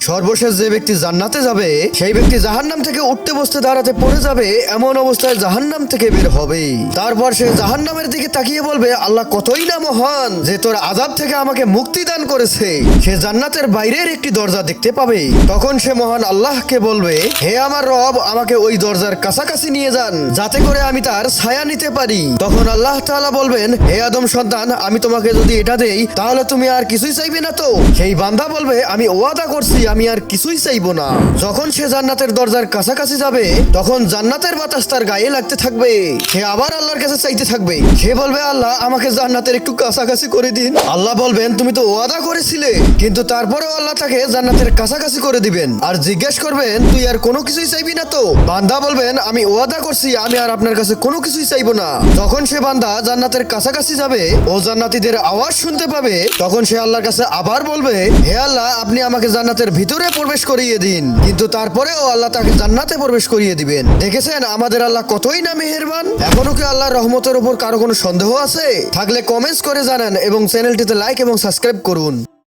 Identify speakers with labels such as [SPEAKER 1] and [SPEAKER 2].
[SPEAKER 1] সর্বশেষ যে ব্যক্তি জান্নাতে যাবে সেই ব্যক্তি জাহান্নাম থেকে উঠতে বসতে দাঁড়াতে পড়ে যাবে, এমন অবস্থায় জাহান্নাম থেকে বের হবে। তারপর সে জাহান্নামের দিকে তাকিয়ে বলবে, আল্লাহ কতই না মহান যে তোর আযাব থেকে আমাকে মুক্তি দান করেছে। সে জান্নাতের বাইরের একটি দরজা দেখতে পাবে। তখন সে মহান আল্লাহকে বলবে, হে আমার রব, আমাকে ওই দরজার কাছাকাছি নিয়ে যান যাতে করে আমি তার ছায়া নিতে পারি। তখন আল্লাহ তাআলা বলবেন, হে আদম সন্তান, আমি তোমাকে যদি এটা দেই তাহলে তুমি আর কিছুই চাইবে না তো? সেই বান্দা বলবে, আমি ওয়াদা করছি আমি আর কিছুই চাইবো না। যখন সে জান্নাতের দরজার কাছাকাছি যাবে তখন জান্নাতের বাতাস তার গায়ে লাগতে থাকবে। সে আবার আল্লাহর কাছে চাইতে থাকবে। সে বলবে, আল্লাহ আমাকে জান্নাতের একটু কাছাকাছি করে দিন। আল্লাহ বলবেন, তুমি তো ওয়াদা করেছিলে। কিন্তু তারপরেও আল্লাহ তাকে জান্নাতের কাছাকাছি করে দিবেন আর জিজ্ঞেস করবেন, তুই আর কোনো কিছুই চাইবি না তো? বান্দা বলবেন, আমি ওয়াদা করছি আমি আর আপনার কাছে কোনো কিছুই চাইবো না। যখন সে বান্দা জান্নাতের কাছাকাছি যাবে ও জান্নাতীদের আওয়াজ শুনতে পাবে তখন সে আল্লাহর কাছে আবার বলবে, হে আল্লাহ, আপনি আমাকে জান্নাতের ভিতরে প্রবেশ করিয়ে দিন। কিন্তু তারপরেও আল্লাহ তাকে জান্নাতে প্রবেশ করিয়ে দিবেন। দেখেছেন আমাদের আল্লাহ কতই না মেহেরবান। এখনো কি আল্লাহর রহমতের উপর কারো কোনো সন্দেহ আছে? থাকলে কমেন্টস করে জানান এবং চ্যানেলটিতে লাইক এবং সাবস্ক্রাইব করুন।